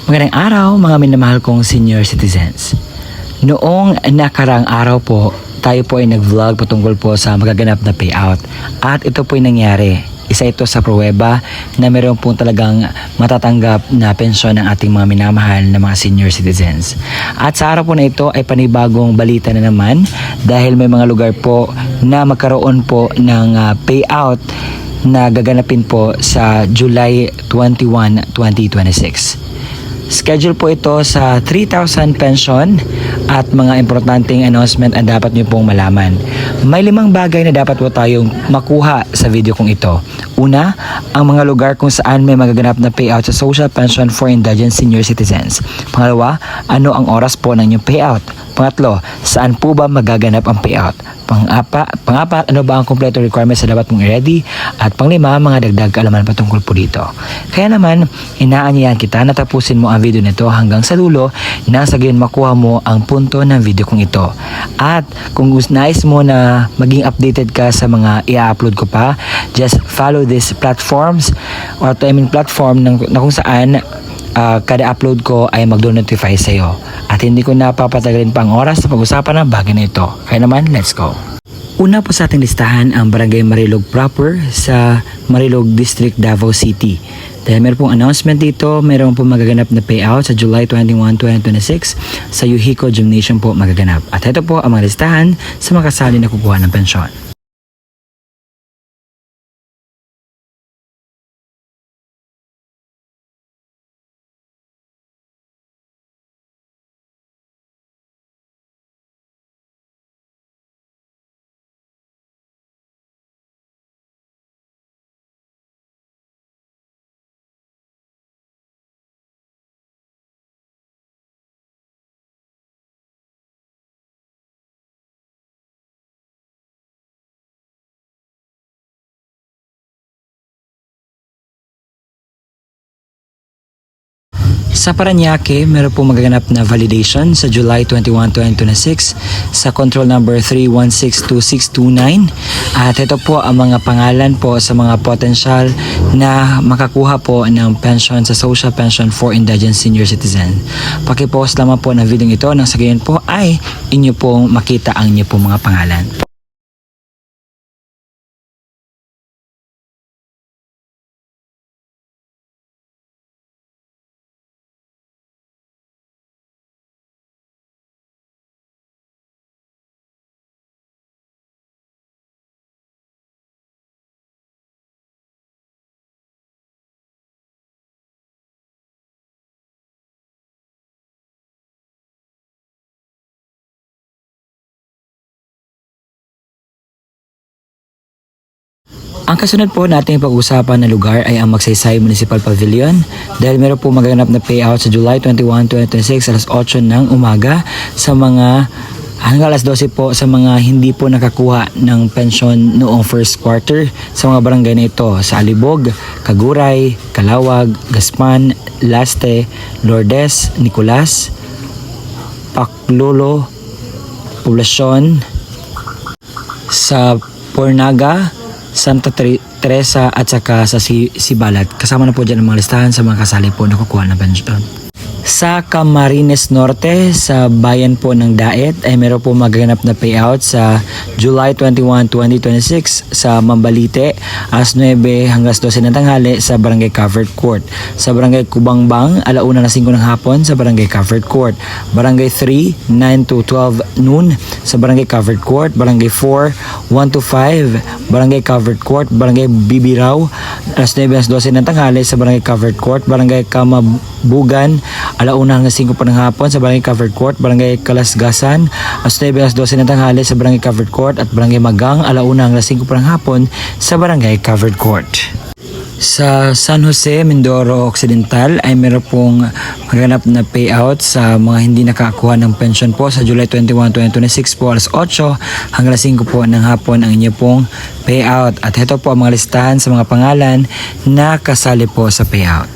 Magandang araw mga minamahal kong senior citizens. Noong nakarang araw po, tayo po ay nag-vlog patungkol po sa magaganap na payout. At ito po ay nangyari. Isa ito sa pruweba na meron po talagang matatanggap na pensyon ng ating mga minamahal na mga senior citizens. At sa araw po na ito ay panibagong balita na naman dahil may mga lugar po na magkaroon po ng payout na gaganapin po sa July 21, 2026. Schedule po ito sa 3,000 pension at mga importanteng announcement ang dapat niyo pong malaman. May 5 bagay na dapat po tayong makuha sa video kong ito. Una, ang mga lugar kung saan may magaganap na payout sa social pension for indigent senior citizens. Pangalawa, ano ang oras po ng inyong payout? Pangatlo, saan po ba magaganap ang payout? Pangapat, ano ba ang kompleto requirements na dapat mong i-ready? At panglima, mga dagdag kaalaman patungkol po dito. Kaya naman, inaanyayahan kita na tapusin mo ang video nito hanggang sa dulo na sa gayon makuha mo ang punto ng video kong ito. At kung nais mo na maging updated ka sa mga i-upload ko pa, just follow these platforms or platform na kung saan kada upload ko ay mag-notify sa iyo. At hindi ko napapatagalin pa ang oras sa pag-usapan ng bagay na ito. Kaya naman, let's go. Una po sa ating listahan ang Barangay Marilog proper sa Marilog District, Davao City. Dahil meron pong announcement dito, meron pong magaganap na payout sa July 21, 2026 sa Yuhico Gymnasium po magaganap. At ito po ang mga listahan sa mga kasali na kukuha ng pensyon. Sa Parañaque, meron po magaganap na validation sa July 21, 2026 sa control number 3162629. At ito po ang mga pangalan po sa mga potensyal na makakuha po ng pension sa social pension for indigent senior citizen. Pakipost lamang po ng video ito nang sa gayon po ay inyo pong makita ang inyo pong mga pangalan. Ang kasunod po nating pag-usapan na lugar ay ang Magsaysay Municipal Pavilion dahil meron po magaganap na payout sa July 21, 2026 alas 8 ng umaga sa mga hanggang alas 12 po sa mga hindi po nakakuha ng pensyon noong first quarter sa mga barangay na ito sa Alibog, Kaguray, Calawag, Gaspan, Laste, Lourdes, Nicolas, Paclolo, Poblacion, sa Pornaga, Santa Teresa at saka sa Sibalat. Kasama na po dyan ang mga listahan sa mga kasali po na kukuha ng pensyon. Sa Camarines Norte, sa bayan po ng Daet, ay meron po magaganap na payout sa July 21, 2026 sa Mambalite, alas 9 hanggang 12 ng tanghali sa Barangay Covered Court. Sa Barangay Kubangbang, alauna na 5 ng hapon sa Barangay Covered Court. Barangay 3, 9 to 12 noon sa Barangay Covered Court. Barangay 4, 1 to 5, Barangay Covered Court. Barangay Bibiraw, alas 9 hanggang 12 ng tanghali sa Barangay Covered Court. Barangay Kamabugan, alauna hanggang 5 pa ng hapon sa Barangay Covered Court. Barangay Kalasgasan, alas 9 hanggang 12 ng tanghali sa Barangay Covered Court. At Barangay Magang, alauna hanggang 5 pa ng hapon sa Barangay Covered Court. Sa San Jose, Mindoro Occidental ay meron pong magaganap na payout sa mga hindi nakakuha ng pension po sa July 21, 2026 po alas 8 hanggang alas 5 po ng hapon ang inyo pong payout. At ito po ang mga listahan sa mga pangalan na kasali po sa payout.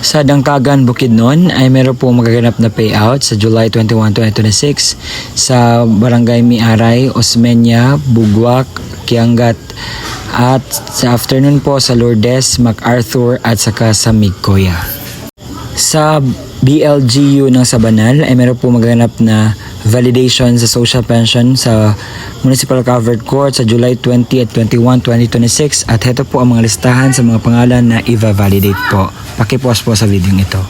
Sa Dangkagan, Bukidnon ay meron po magaganap na payout sa July 21, 2026 sa Barangay Miaray, Osmeña, Bugwak, Kiangat at sa afternoon po sa Lourdes, MacArthur at saka sa Migcoya. Sa BLGU ng Sabanal ay meron po magaganap na validation sa social pension sa Municipal Covered Court sa July 20 at 21, 2026 at heto po ang mga listahan sa mga pangalan na i-validate po. Pakipost po sa video ito.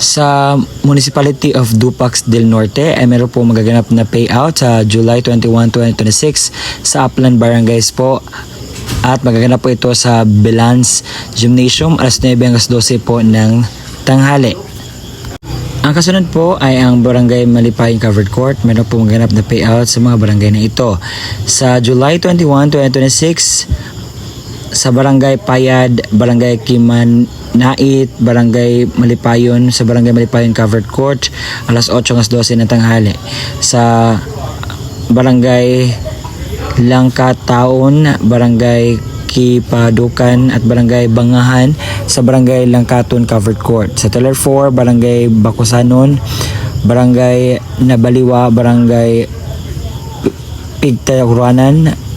Sa Municipality of Dupax del Norte ay meron po magaganap na payout sa July 21, 2026 sa Upland Barangays po at magaganap po ito sa Belans Gymnasium alas 9 hanggang 12 po ng tanghali. Ang kasunod po ay ang Barangay Malipayon Covered Court. Meron po magaganap na payout sa mga barangay na ito. Sa July 21, 2026 sa Barangay Payad, Barangay Kimanait, Barangay Malipayon, sa Barangay Malipayon Covered Court, alas 8 hanggang 12 ng tanghali. Sa Barangay Langkataon, Barangay Kipadukan at Barangay Bangahan sa Barangay Langkaton Covered Court. Sa Teller 4, Barangay Bakusanon, Barangay Nabaliwa, Barangay Pigtayuranan,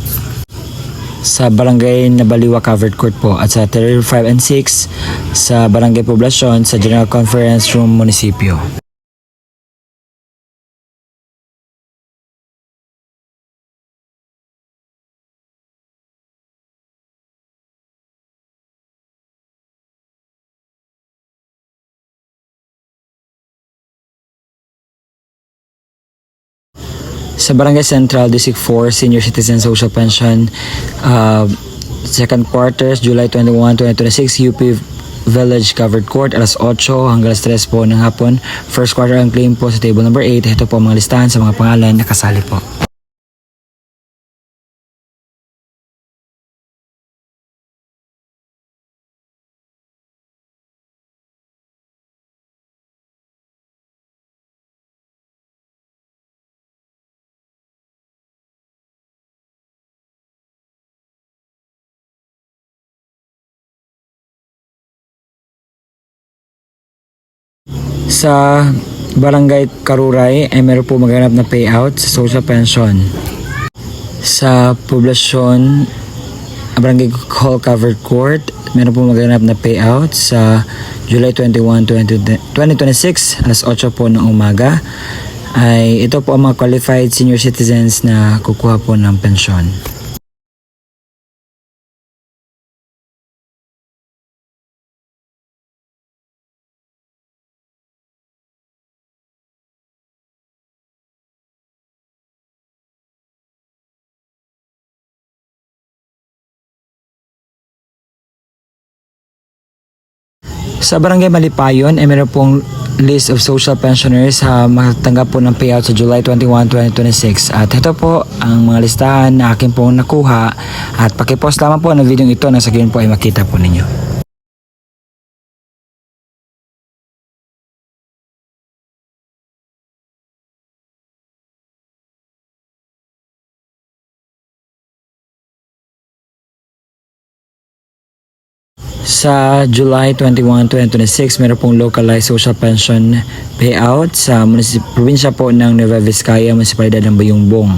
sa Barangay Nabaliwa Covered Court po at sa Teller 5 and 6 sa Barangay Poblasyon sa General Conference Room Munisipyo. Sa Barangay Central, District 4, Senior Citizen Social Pension, second quarters, July 21, 2026, UP Village Covered Court, alas 8 hanggang alas 3 po ng hapon. First quarter ang claim po sa table number 8. Ito po ang mga listahan sa mga pangalan na kasali po. Sa Barangay Karuray ay meron po magaganap na payout sa social pension. Sa Poblasyon, Barangay Hall Covered Court, meron po magaganap na payout sa July 21, 2026, alas 8 po ng umaga. Ay ito po ang mga qualified senior citizens na kukuha po ng pensyon. Sa Barangay Malipayon ay meron pong list of social pensioners makatanggap po ng payout sa July 21, 2026. At ito po ang mga listahan na akin pong nakuha at pakipost lamang po ng video ito na sa gayon po ay makita po ninyo. Sa July 21, 2026, meron pong localized social pension payout sa probinsya po ng Nueva Vizcaya, Munisipalidad ng Bayungbong.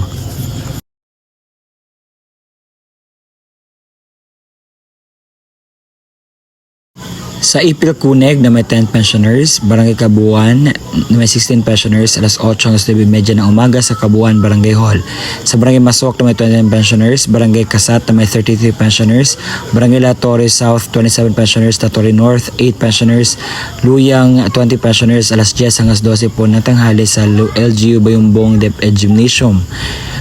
Sa Ipil Cuneg na may 10 pensioners, Barangay Kabuuan na may 16 pensioners, alas 8 hanggang 9:30 ng umaga sa Kabuuan Barangay Hall. Sa Barangay Masok na may 29 pensioners, Barangay Kasat na may 33 pensioners, Barangay La Torre South 27 pensioners, La Torre North 8 pensioners, Luyang 20 pensioners, alas 10 hanggang 12 po ng tanghali sa LGU Bayumbong DepEd Gymnasium.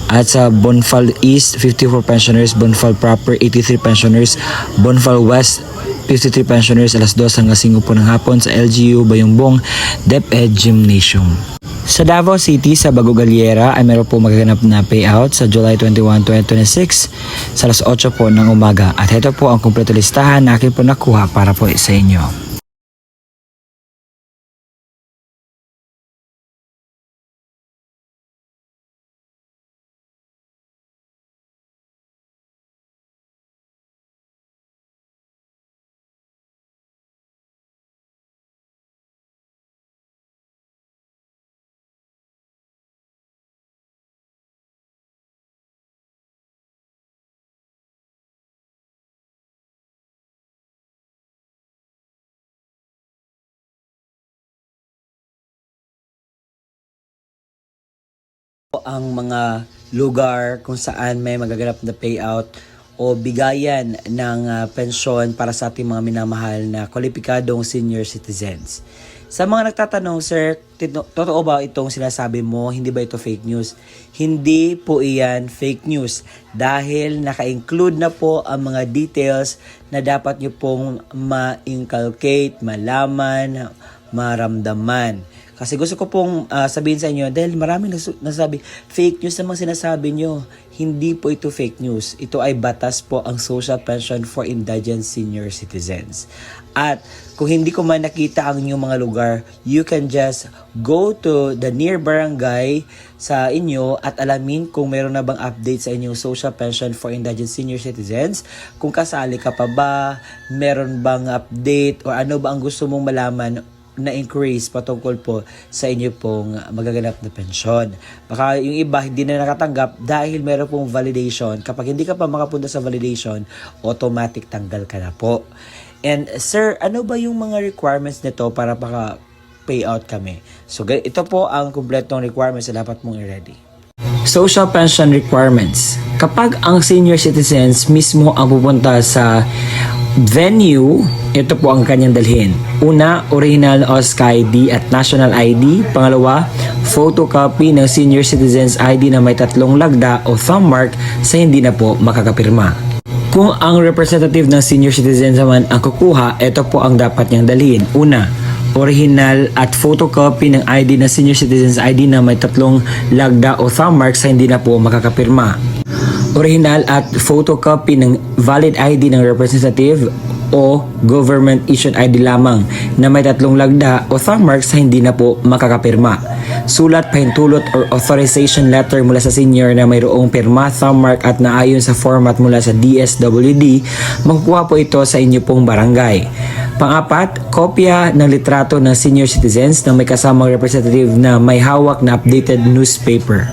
At sa Bonfal East, 54 pensioners, Bonfal Proper 83 pensioners, Bonfal West 53 pensioners, alas 2 hanggang 5 po ng hapon sa LGU Bayumbong DepEd Gymnasium. Sa Davao City, sa Bago Galiera ay meron po magaganap na payout sa July 21, 2026 sa alas 8 po ng umaga. At ito po ang kumpleto listahan na akin po nakuha para po sa inyo. Ang mga lugar kung saan may magaganap na payout o bigayan ng pensyon para sa ating mga minamahal na kwalipikadong senior citizens. Sa mga nagtatanong, sir, totoo ba itong sinasabi mo? Hindi ba ito fake news? Hindi po iyan fake news dahil naka-include na po ang mga details na dapat nyo pong ma-inculcate, malaman, maramdaman. Kasi gusto ko pong sabihin sa inyo, dahil maraming nasabi, fake news namang sinasabi nyo. Hindi po ito fake news. Ito ay batas po ang Social Pension for Indigent Senior Citizens. At kung hindi ko man nakita ang inyong mga lugar, you can just go to the near barangay sa inyo at alamin kung meron na bang update sa inyong Social Pension for Indigent Senior Citizens. Kung kasali ka pa ba, meron bang update o ano ba ang gusto mong malaman na increase patungkol po sa inyo pong magaganap na pensyon. Baka yung iba hindi na nakatanggap dahil meron pong validation. Kapag hindi ka pa makapunta sa validation, automatic tanggal ka na po. And sir, ano ba yung mga requirements nito para payout kami? So ito po ang kumpletong requirements na dapat mong i-ready. Social pension requirements. Kapag ang senior citizens mismo ang pupunta sa venue, ito po ang kanyang dalhin. Una, original OSCA ID at national ID. Pangalawa, photocopy ng senior citizens ID na may 3 lagda o thumb mark sa hindi na po makakapirma. Kung ang representative ng senior citizens naman ang kukuha, ito po ang dapat niyang dalhin. Una, original at photocopy ng ID ng senior citizens ID na may 3 lagda o thumb mark sa hindi na po makakapirma. Original at photocopy ng valid ID ng representative o government issued ID lamang na may 3 lagda o thumb mark sa hindi na po makakapirma. Sulat, pahintulot or authorization letter mula sa senior na mayroong pirma, thumb mark at naayon sa format mula sa DSWD, makukuha po ito sa inyo pong barangay. Pang-apat, kopya ng litrato ng senior citizens na may kasamang representative na may hawak na updated newspaper.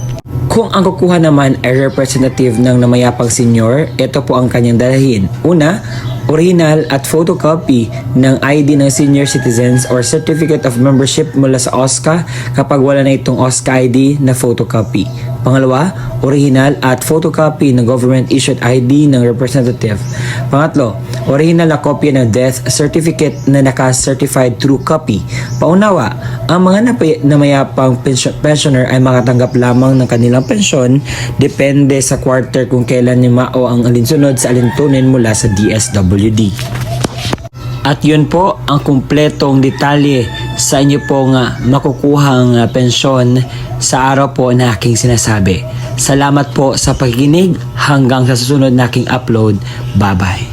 Kung ang kukuha naman ay representative ng namayapang senior, ito po ang kanyang dalhin. Una, original at photocopy ng ID ng senior citizens or certificate of membership mula sa OSCA kapag wala na itong OSCA ID na photocopy. Pangalawa, original at photocopy ng government issued ID ng representative. Pangatlo, original na kopya ng death certificate na naka-certified true copy. Paunawa, ang mga namayapang pensioner ay makatanggap lamang ng kanilang pensyon depende sa quarter kung kailan nimao ang alinsunod sa alintunin mula sa DSWD. At yun po ang kumpletong detalye sa inyo pong makukuhang pensyon sa araw po na aking sinasabi. Salamat po sa pakikinig hanggang sa susunod na aking upload. Bye-bye.